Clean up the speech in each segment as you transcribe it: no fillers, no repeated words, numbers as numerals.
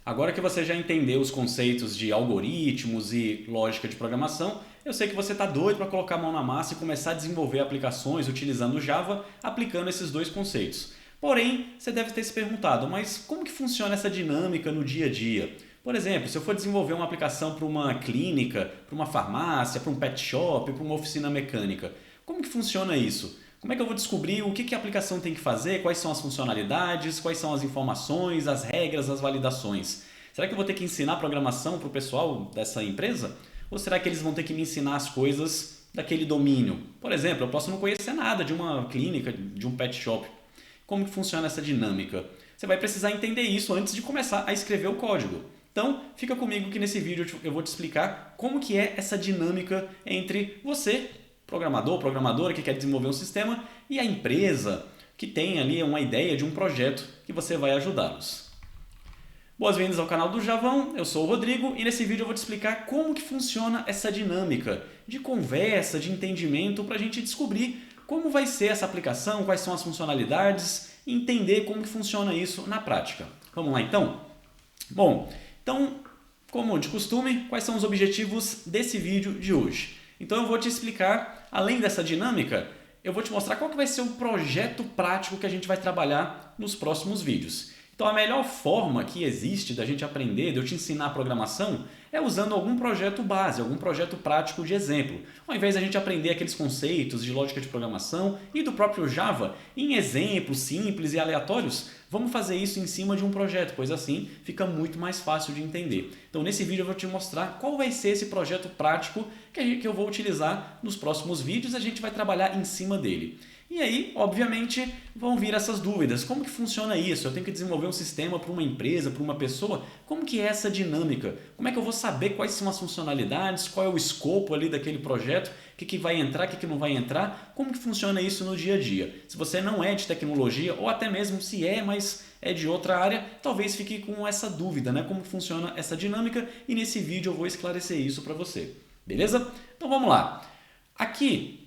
Agora que você já entendeu os conceitos de algoritmos e lógica de programação, eu sei que você está doido para colocar a mão na massa e começar a desenvolver aplicações utilizando o Java, aplicando esses dois conceitos. Porém, você deve ter se perguntado, mas como que funciona essa dinâmica no dia a dia? Por exemplo, se eu for desenvolver uma aplicação para uma clínica, para uma farmácia, para um pet shop, para uma oficina mecânica, como que funciona isso? Como é que eu vou descobrir o que a aplicação tem que fazer, quais são as funcionalidades, quais são as informações, as regras, as validações? Será que eu vou ter que ensinar programação para o pessoal dessa empresa? Ou será que eles vão ter que me ensinar as coisas daquele domínio? Por exemplo, eu posso não conhecer nada de uma clínica, de um pet shop. Como que funciona essa dinâmica? Você vai precisar entender isso antes de começar a escrever o código. Então, fica comigo que nesse vídeo eu vou te explicar como que é essa dinâmica entre você, programador, programadora que quer desenvolver um sistema, e a empresa que tem ali uma ideia de um projeto que você vai ajudá-los. Boas-vindas ao canal do Javão, eu sou o Rodrigo e nesse vídeo eu vou te explicar como que funciona essa dinâmica de conversa, de entendimento, para a gente descobrir como vai ser essa aplicação, quais são as funcionalidades e entender como que funciona isso na prática. Vamos lá então? Bom, então, como de costume, quais são os objetivos desse vídeo de hoje? Então eu vou te explicar, além dessa dinâmica, eu vou te mostrar qual que vai ser o projeto prático que a gente vai trabalhar nos próximos vídeos. Então a melhor forma que existe da gente aprender, de eu te ensinar a programação, é usando algum projeto base, algum projeto prático de exemplo. Ao invés de a gente aprender aqueles conceitos de lógica de programação e do próprio Java em exemplos simples e aleatórios, vamos fazer isso em cima de um projeto, pois assim fica muito mais fácil de entender. Então nesse vídeo eu vou te mostrar qual vai ser esse projeto prático que eu vou utilizar nos próximos vídeos e a gente vai trabalhar em cima dele. E aí, obviamente, vão vir essas dúvidas. Como que funciona isso? Eu tenho que desenvolver um sistema para uma empresa, para uma pessoa? Como que é essa dinâmica? Como é que eu vou saber quais são as funcionalidades? Qual é o escopo ali daquele projeto? O que vai entrar, o que não vai entrar? Como que funciona isso no dia a dia? Se você não é de tecnologia, ou até mesmo se é, mas é de outra área, talvez fique com essa dúvida, né? Como funciona essa dinâmica? E nesse vídeo eu vou esclarecer isso para você. Beleza? Então vamos lá. Aqui,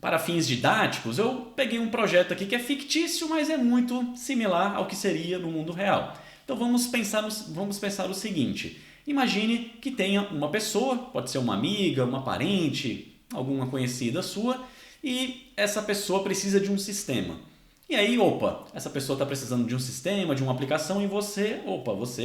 para fins didáticos, eu peguei um projeto aqui que é fictício, mas é muito similar ao que seria no mundo real. Então vamos pensar o seguinte. Imagine que tenha uma pessoa, pode ser uma amiga, uma parente, alguma conhecida sua, e essa pessoa precisa de um sistema. E aí, essa pessoa está precisando de um sistema, de uma aplicação, e você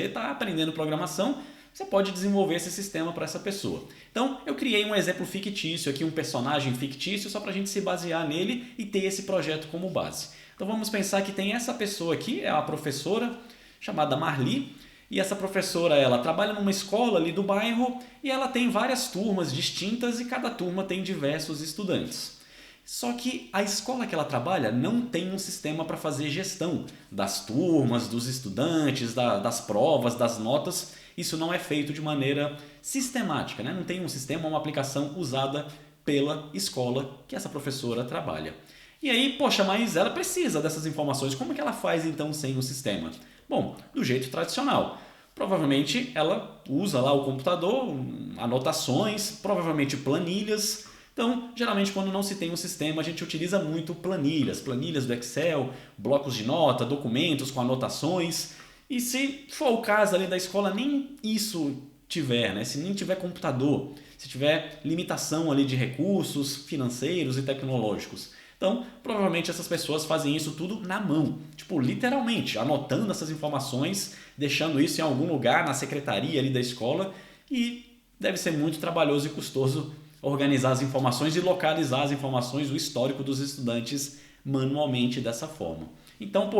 está aprendendo programação, você pode desenvolver esse sistema para essa pessoa. Então, eu criei um exemplo fictício aqui, um personagem fictício, só para a gente se basear nele e ter esse projeto como base. Então, vamos pensar que tem essa pessoa aqui, é a professora, chamada Marli, e essa professora, ela trabalha numa escola ali do bairro e ela tem várias turmas distintas e cada turma tem diversos estudantes. Só que a escola que ela trabalha não tem um sistema para fazer gestão das turmas, dos estudantes, das provas, das notas. Isso não é feito de maneira sistemática, né? Não tem um sistema, uma aplicação usada pela escola que essa professora trabalha. E aí, mas ela precisa dessas informações. Como que ela faz então sem o sistema? Bom, do jeito tradicional. Provavelmente ela usa lá o computador, anotações, provavelmente planilhas. Então, geralmente quando não se tem um sistema, a gente utiliza muito planilhas do Excel, blocos de nota, documentos com anotações. E se for o caso ali da escola, nem isso tiver, né? Se nem tiver computador, se tiver limitação ali de recursos financeiros e tecnológicos. Então, provavelmente essas pessoas fazem isso tudo na mão, tipo, literalmente, anotando essas informações, deixando isso em algum lugar na secretaria ali da escola e deve ser muito trabalhoso e custoso organizar as informações e localizar as informações, o histórico dos estudantes manualmente dessa forma. Então,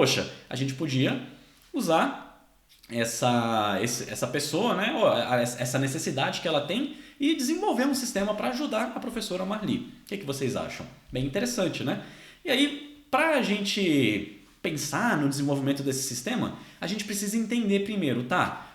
a gente podia usar essa pessoa, né, essa necessidade que ela tem e desenvolver um sistema para ajudar a professora Marli. O que vocês acham? Bem interessante, né? E aí, para a gente pensar no desenvolvimento desse sistema, a gente precisa entender primeiro,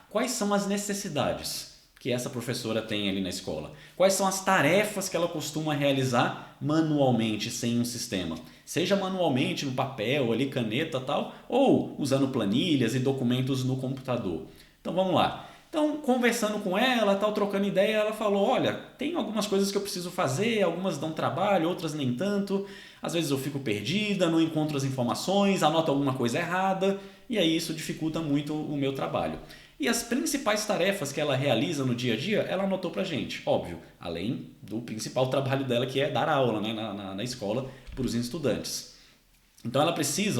quais são as necessidades que essa professora tem ali na escola? Quais são as tarefas que ela costuma realizar manualmente sem um sistema? Seja manualmente no papel, ali, caneta e tal, ou usando planilhas e documentos no computador. Então vamos lá. Então, conversando com ela, tal, trocando ideia, ela falou, olha, tem algumas coisas que eu preciso fazer, algumas dão trabalho, outras nem tanto. Às vezes eu fico perdida, não encontro as informações, anoto alguma coisa errada, e aí isso dificulta muito o meu trabalho. E as principais tarefas que ela realiza no dia a dia, ela anotou pra gente, óbvio, além do principal trabalho dela, que é dar aula, né, na escola para os estudantes. Então ela precisa,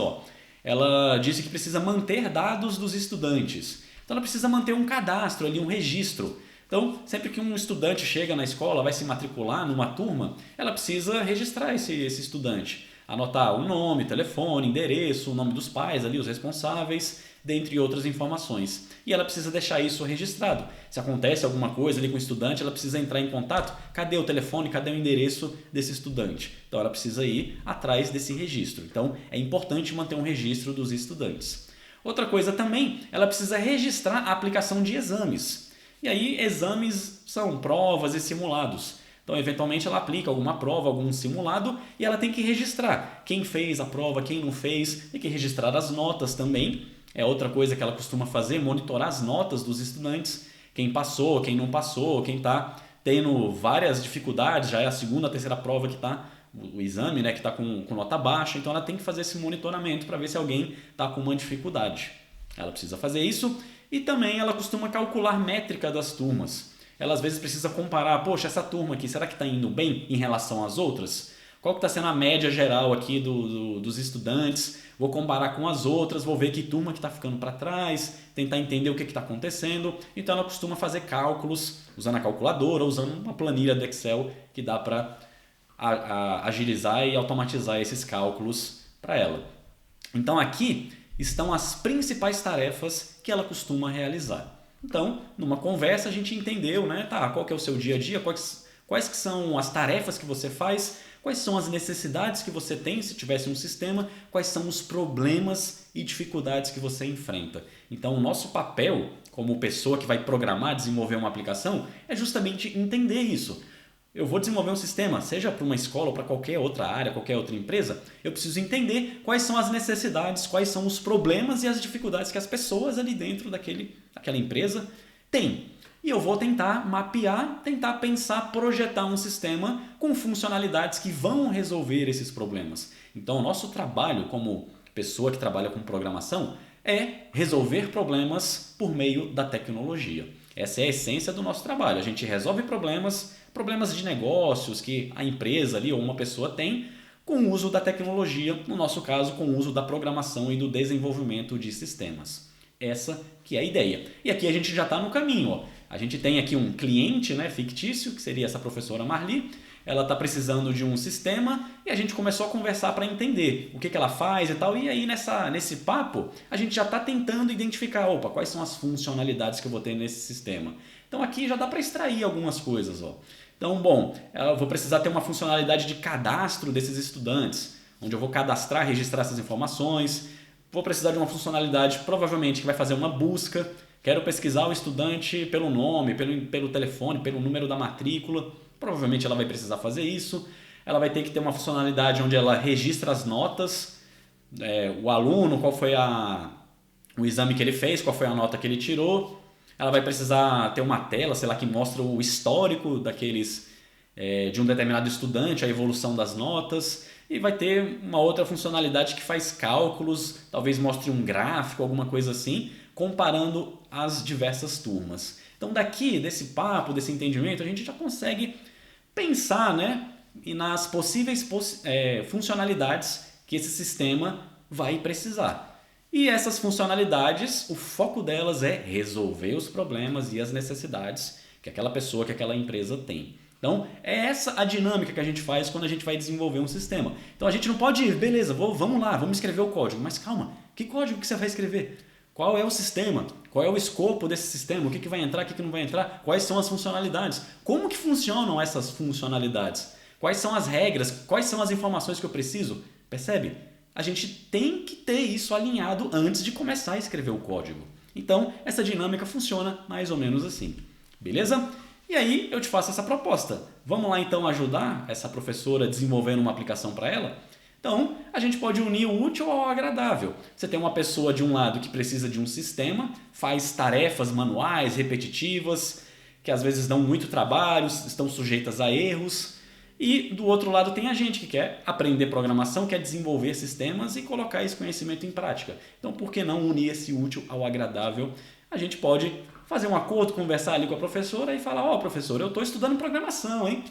ela disse que precisa manter dados dos estudantes. Então ela precisa manter um cadastro ali, um registro. Então, sempre que um estudante chega na escola, vai se matricular numa turma, ela precisa registrar esse estudante. Anotar o nome, telefone, endereço, o nome dos pais ali, os responsáveis, dentre outras informações. E ela precisa deixar isso registrado. Se acontece alguma coisa ali com o estudante, ela precisa entrar em contato. Cadê o telefone, cadê o endereço desse estudante? Então ela precisa ir atrás desse registro. Então é importante manter um registro dos estudantes. Outra coisa também, ela precisa registrar a aplicação de exames. E aí, exames são provas e simulados. Então, eventualmente, ela aplica alguma prova, algum simulado, e ela tem que registrar quem fez a prova, quem não fez, tem que registrar as notas também. É outra coisa que ela costuma fazer, monitorar as notas dos estudantes, quem passou, quem não passou, quem está tendo várias dificuldades, já é a segunda, a terceira prova que está, o exame, né, que está com nota baixa, então ela tem que fazer esse monitoramento para ver se alguém está com uma dificuldade. Ela precisa fazer isso e também ela costuma calcular métrica das turmas. Ela às vezes precisa comparar, poxa, essa turma aqui, será que está indo bem em relação às outras? Qual que está sendo a média geral aqui dos estudantes? Vou comparar com as outras, vou ver que turma que está ficando para trás, tentar entender o que está acontecendo. Então ela costuma fazer cálculos usando a calculadora, usando uma planilha do Excel que dá para agilizar e automatizar esses cálculos para ela. Então aqui estão as principais tarefas que ela costuma realizar. Então, numa conversa a gente entendeu, né? Tá, qual que é o seu dia a dia, quais que são as tarefas que você faz, quais são as necessidades que você tem se tivesse um sistema, quais são os problemas e dificuldades que você enfrenta. Então, o nosso papel como pessoa que vai programar, desenvolver uma aplicação, é justamente entender isso. Eu vou desenvolver um sistema, seja para uma escola ou para qualquer outra área, qualquer outra empresa, eu preciso entender quais são as necessidades, quais são os problemas e as dificuldades que as pessoas ali dentro daquela empresa têm. E eu vou tentar mapear, tentar pensar, projetar um sistema com funcionalidades que vão resolver esses problemas. Então, o nosso trabalho como pessoa que trabalha com programação é resolver problemas por meio da tecnologia. Essa é a essência do nosso trabalho. A gente resolve problemas de negócios que a empresa ali ou uma pessoa tem com o uso da tecnologia, no nosso caso, com o uso da programação e do desenvolvimento de sistemas. Essa que é a ideia. E aqui a gente já está no caminho. A gente tem aqui um cliente, né, fictício, que seria essa professora Marli. Ela está precisando de um sistema e a gente começou a conversar para entender o que ela faz e tal. E aí nesse papo a gente já está tentando identificar, quais são as funcionalidades que eu vou ter nesse sistema. Então aqui já dá para extrair algumas coisas. Então, eu vou precisar ter uma funcionalidade de cadastro desses estudantes, onde eu vou cadastrar, registrar essas informações. Vou precisar de uma funcionalidade provavelmente que vai fazer uma busca. Quero pesquisar o estudante pelo nome, pelo telefone, pelo número da matrícula. Provavelmente ela vai precisar fazer isso. Ela vai ter que ter uma funcionalidade onde ela registra as notas, o aluno, qual foi o exame que ele fez, qual foi a nota que ele tirou. Ela vai precisar ter uma tela, sei lá, que mostra o histórico de um determinado estudante, a evolução das notas. E vai ter uma outra funcionalidade que faz cálculos, talvez mostre um gráfico, alguma coisa assim, comparando as diversas turmas. Então desse papo, desse entendimento, a gente já consegue pensar, né, nas possíveis funcionalidades que esse sistema vai precisar. E essas funcionalidades, o foco delas é resolver os problemas e as necessidades que aquela pessoa, que aquela empresa tem. Então, é essa a dinâmica que a gente faz quando a gente vai desenvolver um sistema. Então, a gente não pode ir, beleza, vamos lá, vamos escrever o código. Mas calma, que código que você vai escrever? Qual é o sistema? Qual é o escopo desse sistema? O que vai entrar, o que não vai entrar? Quais são as funcionalidades? Como que funcionam essas funcionalidades? Quais são as regras? Quais são as informações que eu preciso? Percebe? A gente tem que ter isso alinhado antes de começar a escrever o código. Então, essa dinâmica funciona mais ou menos assim. Beleza? E aí eu te faço essa proposta. Vamos lá então ajudar essa professora desenvolvendo uma aplicação para ela? Então, a gente pode unir o útil ao agradável. Você tem uma pessoa de um lado que precisa de um sistema, faz tarefas manuais, repetitivas, que às vezes dão muito trabalho, estão sujeitas a erros. E do outro lado tem a gente que quer aprender programação, quer desenvolver sistemas e colocar esse conhecimento em prática. Então, por que não unir esse útil ao agradável? A gente pode fazer um acordo, conversar ali com a professora e falar: ó, professora, eu estou estudando programação, hein?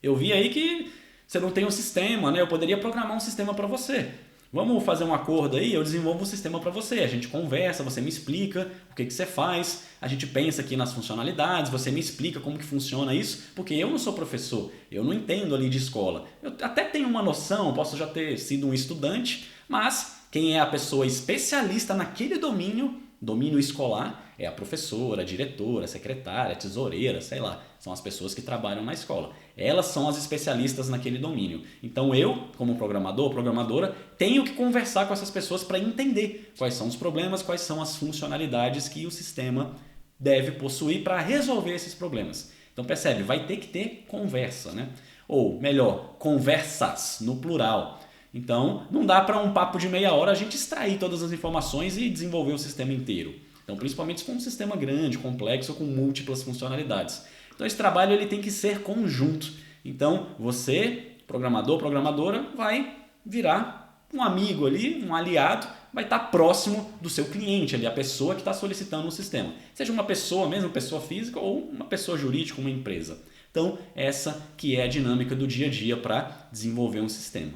Eu vi aí que você não tem um sistema, né? Eu poderia programar um sistema para você. Vamos fazer um acordo aí, eu desenvolvo um sistema para você. A gente conversa, você me explica o que você faz, a gente pensa aqui nas funcionalidades, você me explica como que funciona isso, porque eu não sou professor, eu não entendo ali de escola. Eu até tenho uma noção, posso já ter sido um estudante, mas quem é a pessoa especialista naquele domínio escolar, é a professora, a diretora, a secretária, a tesoureira, sei lá. São as pessoas que trabalham na escola. Elas são as especialistas naquele domínio. Então eu, como programador, programadora, tenho que conversar com essas pessoas para entender quais são os problemas, quais são as funcionalidades que o sistema deve possuir para resolver esses problemas. Então percebe, vai ter que ter conversa, né? Ou melhor, conversas no plural. Então não dá para um papo de meia hora a gente extrair todas as informações e desenvolver o sistema inteiro. Então, principalmente se for um sistema grande, complexo, com múltiplas funcionalidades. Então, esse trabalho ele tem que ser conjunto. Então, você, programador, programadora, vai virar um amigo ali, um aliado, vai estar próximo do seu cliente ali, a pessoa que está solicitando um sistema. Seja uma pessoa mesmo, pessoa física, ou uma pessoa jurídica, uma empresa. Então, essa que é a dinâmica do dia a dia para desenvolver um sistema.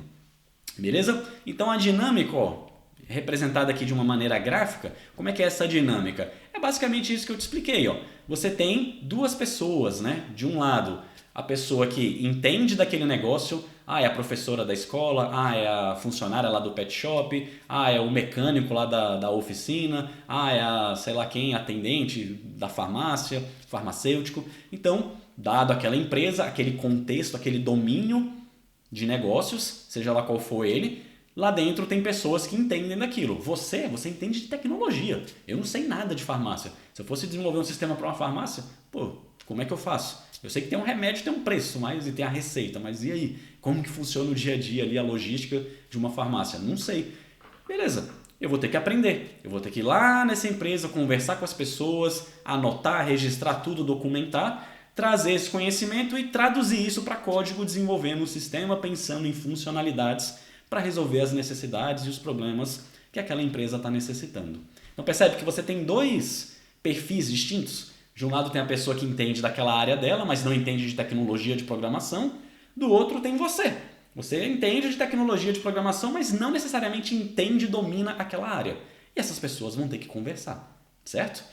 Beleza? Então, a dinâmica, representada aqui de uma maneira gráfica, como é que é essa dinâmica? É basicamente isso que eu te expliquei. Você tem duas pessoas, né? De um lado, a pessoa que entende daquele negócio, é a professora da escola, é a funcionária lá do pet shop, é o mecânico lá da oficina, é a, sei lá quem, atendente da farmácia, farmacêutico. Então, dado aquela empresa, aquele contexto, aquele domínio de negócios, seja lá qual for ele, lá dentro tem pessoas que entendem daquilo. Você entende de tecnologia. Eu não sei nada de farmácia. Se eu fosse desenvolver um sistema para uma farmácia, como é que eu faço? Eu sei que tem um remédio, tem um preço, e tem a receita, mas e aí? Como que funciona o dia a dia ali, a logística de uma farmácia? Não sei. Beleza, eu vou ter que aprender. Eu vou ter que ir lá nessa empresa, conversar com as pessoas, anotar, registrar tudo, documentar, trazer esse conhecimento e traduzir isso para código, desenvolvendo um sistema, pensando em funcionalidades para resolver as necessidades e os problemas que aquela empresa está necessitando. Então percebe que você tem dois perfis distintos. De um lado tem a pessoa que entende daquela área dela, mas não entende de tecnologia de programação. Do outro tem você. Você entende de tecnologia de programação, mas não necessariamente entende e domina aquela área. E essas pessoas vão ter que conversar, certo?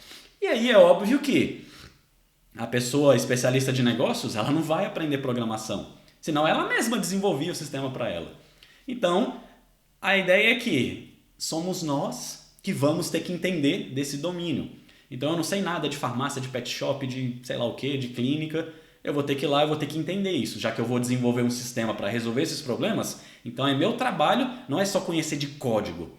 E aí é óbvio que a pessoa especialista de negócios, ela não vai aprender programação, senão ela mesma desenvolvia o sistema para ela. Então, a ideia é que somos nós que vamos ter que entender desse domínio. Então, eu não sei nada de farmácia, de pet shop, de sei lá o que, de clínica. Eu vou ter que ir lá, eu vou ter que entender isso. Já que eu vou desenvolver um sistema para resolver esses problemas, então é meu trabalho, não é só conhecer de código.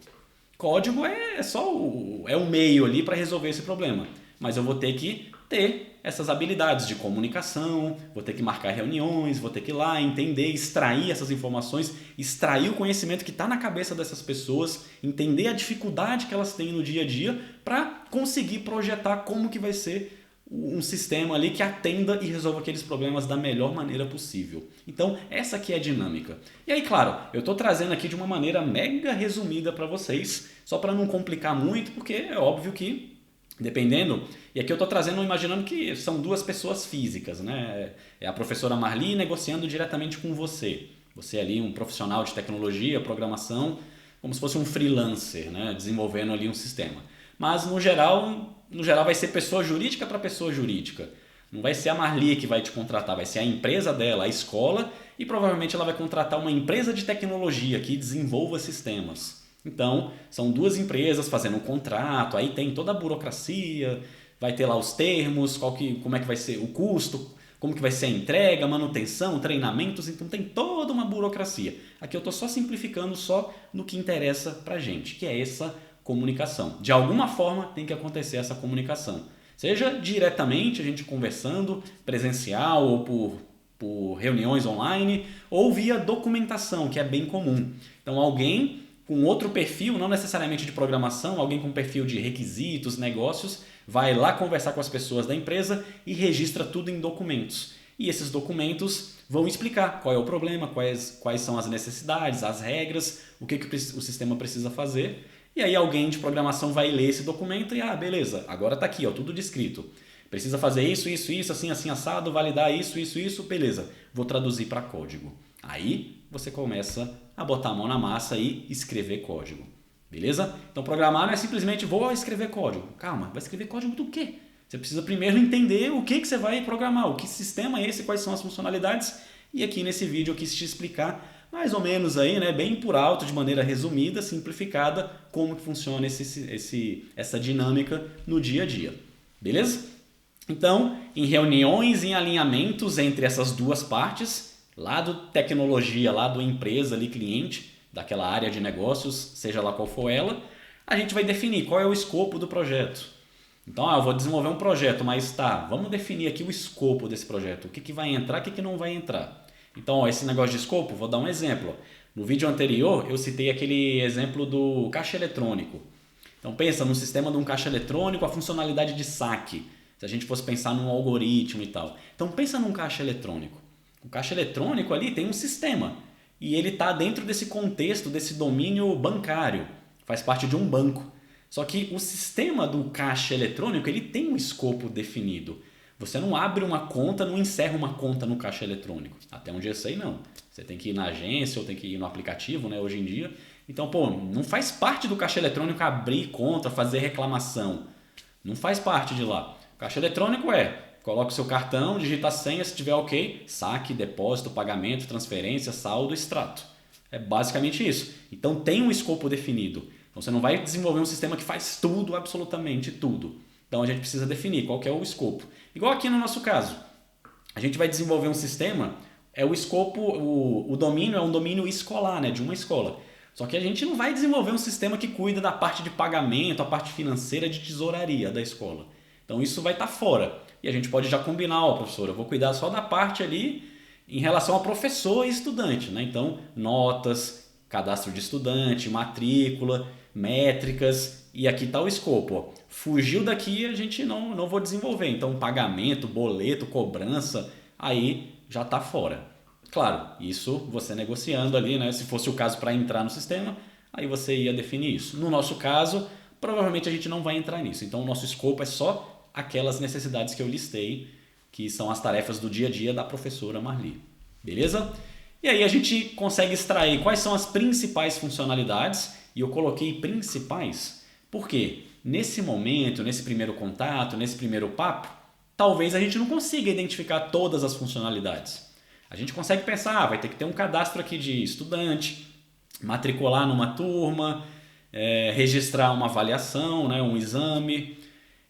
Código é só o meio ali para resolver esse problema. Mas eu vou ter que ter essas habilidades de comunicação, vou ter que marcar reuniões, vou ter que ir lá entender, extrair essas informações, extrair o conhecimento que está na cabeça dessas pessoas, entender a dificuldade que elas têm no dia a dia para conseguir projetar como que vai ser um sistema ali que atenda e resolva aqueles problemas da melhor maneira possível. Então, essa aqui é a dinâmica. E aí, claro, eu estou trazendo aqui de uma maneira mega resumida para vocês, só para não complicar muito, porque é óbvio que dependendo, e aqui eu estou trazendo, imaginando que são duas pessoas físicas, né? É a professora Marli negociando diretamente com você. Você ali, um profissional de tecnologia, programação, como se fosse um freelancer, né? Desenvolvendo ali um sistema. Mas no geral vai ser pessoa jurídica para pessoa jurídica. Não vai ser a Marli que vai te contratar, vai ser a empresa dela, a escola, e provavelmente ela vai contratar uma empresa de tecnologia que desenvolva sistemas. Então, são duas empresas fazendo um contrato, aí tem toda a burocracia, vai ter lá os termos, como é que vai ser o custo, como que vai ser a entrega, manutenção, treinamentos, então tem toda uma burocracia. Aqui eu estou só simplificando só no que interessa pra gente, que é essa comunicação. De alguma forma tem que acontecer essa comunicação. Seja diretamente a gente conversando, presencial ou por por reuniões online ou via documentação, que é bem comum. Então alguém com outro perfil, não necessariamente de programação, alguém com perfil de requisitos, negócios, vai lá conversar com as pessoas da empresa e registra tudo em documentos. E esses documentos vão explicar qual é o problema, quais são as necessidades, as regras, o que o sistema precisa fazer. E aí alguém de programação vai ler esse documento e, beleza, agora está aqui, ó, tudo descrito. Precisa fazer isso, assim, assim, assado, validar isso, beleza. Vou traduzir para código. Aí você começa a botar a mão na massa e escrever código. Beleza? Então programar não é simplesmente vou escrever código. Calma, vai escrever código do quê? Você precisa primeiro entender o que você vai programar, o que sistema é esse, quais são as funcionalidades. E aqui nesse vídeo eu quis te explicar mais ou menos aí, né, bem por alto, de maneira resumida, simplificada, como que funciona essa dinâmica no dia a dia. Beleza? Então, em reuniões, em alinhamentos entre essas duas partes, lado tecnologia, lado empresa, ali, cliente, daquela área de negócios, seja lá qual for ela, a gente vai definir qual é o escopo do projeto. Então, eu vou desenvolver um projeto, mas vamos definir aqui o escopo desse projeto. O que vai entrar, o que não vai entrar. Então, esse negócio de escopo, vou dar um exemplo. No vídeo anterior, eu citei aquele exemplo do caixa eletrônico. Então, pensa no sistema de um caixa eletrônico, a funcionalidade de saque. Se a gente fosse pensar num algoritmo e tal. Então, pensa num caixa eletrônico. O caixa eletrônico ali tem um sistema. E ele está dentro desse contexto, desse domínio bancário. Faz parte de um banco. Só que o sistema do caixa eletrônico ele tem um escopo definido. Você não abre uma conta, não encerra uma conta no caixa eletrônico. Até onde eu sei, não. Você tem que ir na agência ou tem que ir no aplicativo, né, hoje em dia. Então, não faz parte do caixa eletrônico abrir conta, fazer reclamação. Não faz parte de lá. O caixa eletrônico coloca o seu cartão, digita a senha, se tiver ok, saque, depósito, pagamento, transferência, saldo, extrato. É basicamente isso. Então tem um escopo definido. Então você não vai desenvolver um sistema que faz tudo, absolutamente tudo. Então a gente precisa definir qual que é o escopo. Igual aqui no nosso caso. A gente vai desenvolver um sistema, o escopo, o domínio é um domínio escolar, né, de uma escola. Só que a gente não vai desenvolver um sistema que cuida da parte de pagamento, a parte financeira de tesouraria da escola. Então isso vai estar fora. E a gente pode já combinar, professor, eu vou cuidar só da parte ali em relação ao professor e estudante, né? Então, notas, cadastro de estudante, matrícula, métricas, e aqui está o escopo. Fugiu daqui, a gente não vou desenvolver. Então, pagamento, boleto, cobrança, aí já está fora. Claro, isso você negociando ali, né? Se fosse o caso para entrar no sistema, aí você ia definir isso. No nosso caso, provavelmente a gente não vai entrar nisso. Então, o nosso escopo é só aquelas necessidades que eu listei, que são as tarefas do dia a dia da professora Marli. Beleza? E aí a gente consegue extrair quais são as principais funcionalidades, e eu coloquei principais porque nesse momento, nesse primeiro contato, nesse primeiro papo, talvez a gente não consiga identificar todas as funcionalidades. A gente consegue pensar, vai ter que ter um cadastro aqui de estudante, matricular numa turma, registrar uma avaliação, né, um exame,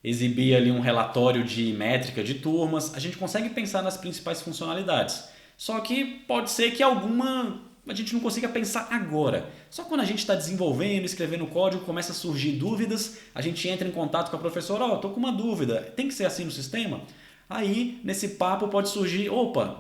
exibir ali um relatório de métrica de turmas. A gente consegue pensar nas principais funcionalidades. Só que pode ser que alguma a gente não consiga pensar agora. Só quando a gente está desenvolvendo, escrevendo código, começa a surgir dúvidas, a gente entra em contato com a professora, estou com uma dúvida, tem que ser assim no sistema? Aí, nesse papo pode surgir,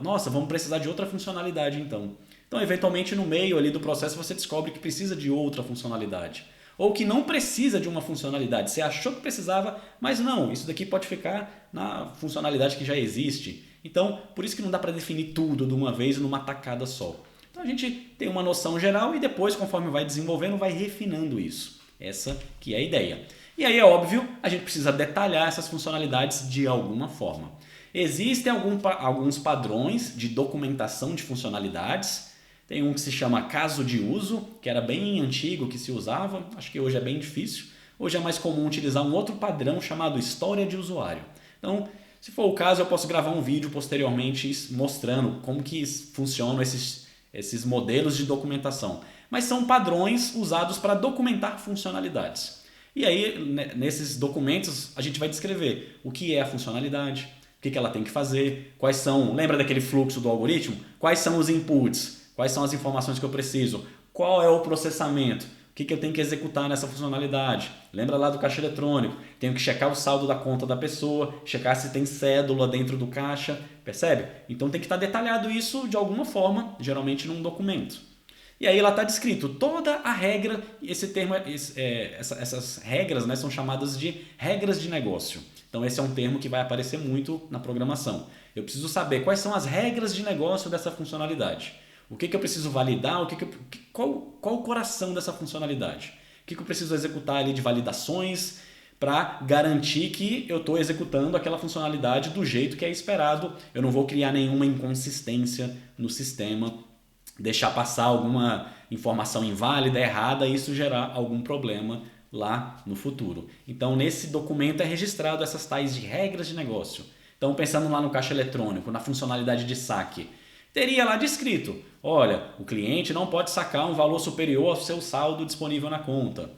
nossa, vamos precisar de outra funcionalidade então. Então, eventualmente, no meio ali do processo, você descobre que precisa de outra funcionalidade. Ou que não precisa de uma funcionalidade. Você achou que precisava, mas não, isso daqui pode ficar na funcionalidade que já existe. Então, por isso que não dá para definir tudo de uma vez numa tacada só. Então, a gente tem uma noção geral e depois, conforme vai desenvolvendo, vai refinando isso. Essa que é a ideia. E aí, é óbvio, a gente precisa detalhar essas funcionalidades de alguma forma. Existem alguns padrões de documentação de funcionalidades. Tem um que se chama caso de uso, que era bem antigo que se usava, acho que hoje é bem difícil. Hoje é mais comum utilizar um outro padrão chamado história de usuário. Então, se for o caso, eu posso gravar um vídeo posteriormente mostrando como que funcionam esses modelos de documentação. Mas são padrões usados para documentar funcionalidades. E aí, nesses documentos, a gente vai descrever o que é a funcionalidade, o que ela tem que fazer, quais são, lembra daquele fluxo do algoritmo? Quais são os inputs? Quais são as informações que eu preciso? Qual é o processamento? O que eu tenho que executar nessa funcionalidade? Lembra lá do caixa eletrônico? Tenho que checar o saldo da conta da pessoa, checar se tem cédula dentro do caixa, percebe? Então tem que estar detalhado isso de alguma forma, geralmente num documento. E aí lá está descrito toda a regra, essas regras, né, são chamadas de regras de negócio. Então esse é um termo que vai aparecer muito na programação. Eu preciso saber quais são as regras de negócio dessa funcionalidade. O que eu preciso validar, qual o coração dessa funcionalidade. O que eu preciso executar ali de validações para garantir que eu estou executando aquela funcionalidade do jeito que é esperado. Eu não vou criar nenhuma inconsistência no sistema, deixar passar alguma informação inválida, errada, e isso gerar algum problema lá no futuro. Então, nesse documento é registrado essas tais de regras de negócio. Então, pensando lá no caixa eletrônico, na funcionalidade de saque, teria lá descrito, olha, o cliente não pode sacar um valor superior ao seu saldo disponível na conta.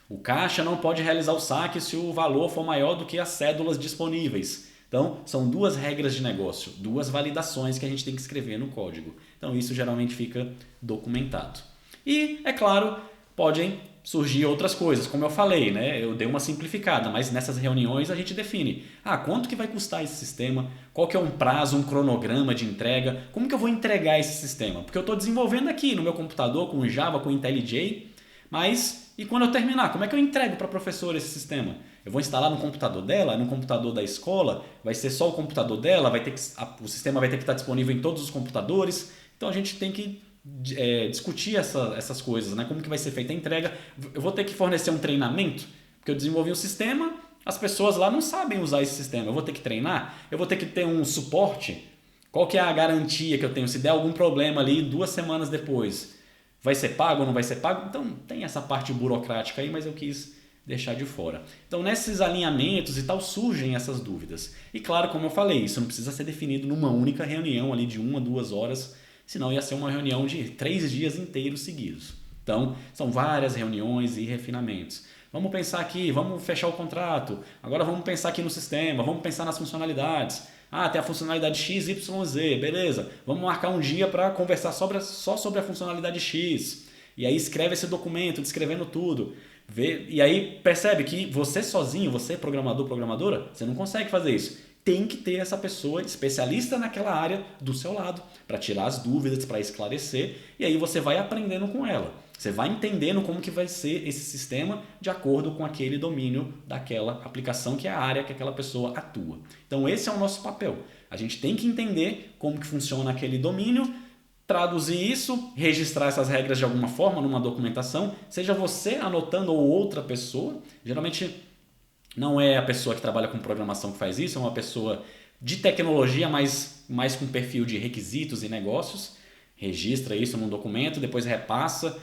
O caixa não pode realizar o saque se o valor for maior do que as cédulas disponíveis. Então, são duas regras de negócio, duas validações que a gente tem que escrever no código. Então, isso geralmente fica documentado. E, é claro, podem surgir outras coisas, como eu falei, né? Eu dei uma simplificada, mas nessas reuniões a gente define, quanto que vai custar esse sistema, qual que é um prazo, um cronograma de entrega, como que eu vou entregar esse sistema? Porque eu estou desenvolvendo aqui no meu computador com Java, com IntelliJ, mas e quando eu terminar, como é que eu entrego para a professora esse sistema? Eu vou instalar no computador dela, no computador da escola, vai ser só o computador dela, o sistema vai ter que estar disponível em todos os computadores, então a gente tem que discutir essas coisas, né? Como que vai ser feita a entrega. Eu vou ter que fornecer um treinamento, porque eu desenvolvi um sistema, as pessoas lá não sabem usar esse sistema, eu vou ter que treinar, eu vou ter que ter um suporte. Qual que é a garantia que eu tenho? Se der algum problema ali 2 semanas depois, vai ser pago ou não vai ser pago? Então tem essa parte burocrática aí, mas eu quis deixar de fora. Então nesses alinhamentos e tal surgem essas dúvidas. E claro, como eu falei, isso não precisa ser definido numa única reunião ali de 1 a 2 horas, senão ia ser uma reunião de 3 dias inteiros seguidos. Então, são várias reuniões e refinamentos. Vamos pensar aqui, vamos fechar o contrato, agora vamos pensar aqui no sistema, vamos pensar nas funcionalidades. Tem a funcionalidade X, Y, Z, beleza. Vamos marcar um dia para conversar só sobre a funcionalidade X. E aí escreve esse documento, descrevendo tudo. E aí percebe que você sozinho, você programador, programadora, você não consegue fazer isso. Tem que ter essa pessoa especialista naquela área do seu lado para tirar as dúvidas, para esclarecer, e aí você vai aprendendo com ela. Você vai entendendo como que vai ser esse sistema de acordo com aquele domínio daquela aplicação, que é a área que aquela pessoa atua. Então esse é o nosso papel. A gente tem que entender como que funciona aquele domínio, traduzir isso, registrar essas regras de alguma forma numa documentação, seja você anotando ou outra pessoa. Geralmente não é a pessoa que trabalha com programação que faz isso, é uma pessoa de tecnologia, mais com perfil de requisitos e negócios, registra isso num documento, depois repassa,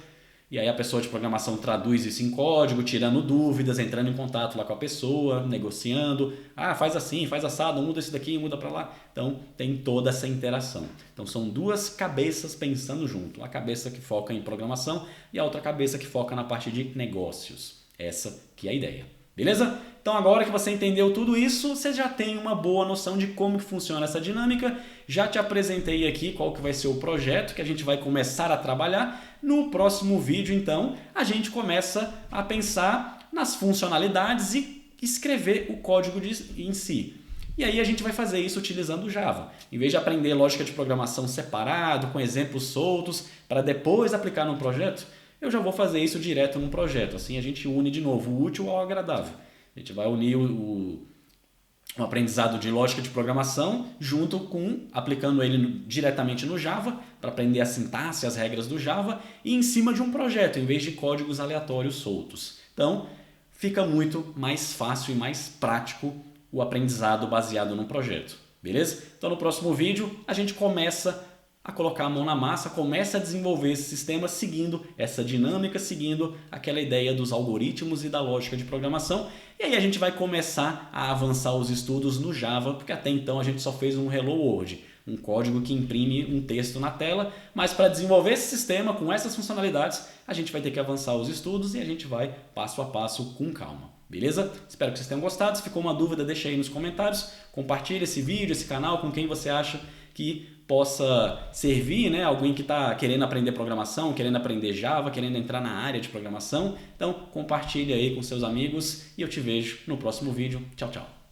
e aí a pessoa de programação traduz isso em código, tirando dúvidas, entrando em contato lá com a pessoa, negociando, faz assim, faz assado, muda isso daqui, muda para lá. Então tem toda essa interação. Então são duas cabeças pensando junto, a cabeça que foca em programação e a outra cabeça que foca na parte de negócios. Essa que é a ideia. Beleza? Então agora que você entendeu tudo isso, você já tem uma boa noção de como que funciona essa dinâmica. Já te apresentei aqui qual que vai ser o projeto que a gente vai começar a trabalhar. No próximo vídeo, então, a gente começa a pensar nas funcionalidades e escrever o código em si. E aí a gente vai fazer isso utilizando o Java. Em vez de aprender lógica de programação separado, com exemplos soltos, para depois aplicar no projeto, eu já vou fazer isso direto no projeto. Assim a gente une de novo o útil ao agradável. A gente vai unir o aprendizado de lógica de programação junto com aplicando ele diretamente no Java para aprender a sintaxe, as regras do Java e em cima de um projeto, em vez de códigos aleatórios soltos. Então, fica muito mais fácil e mais prático o aprendizado baseado no projeto. Beleza? Então, no próximo vídeo, a gente começa a colocar a mão na massa, começa a desenvolver esse sistema seguindo essa dinâmica, seguindo aquela ideia dos algoritmos e da lógica de programação. E aí a gente vai começar a avançar os estudos no Java, porque até então a gente só fez um Hello World, um código que imprime um texto na tela, mas para desenvolver esse sistema com essas funcionalidades, a gente vai ter que avançar os estudos e a gente vai passo a passo com calma. Beleza? Espero que vocês tenham gostado. Se ficou uma dúvida, deixa aí nos comentários. Compartilha esse vídeo, esse canal com quem você acha que possa servir, né? Alguém que está querendo aprender programação, querendo aprender Java, querendo entrar na área de programação. Então, compartilha aí com seus amigos e eu te vejo no próximo vídeo. Tchau, tchau.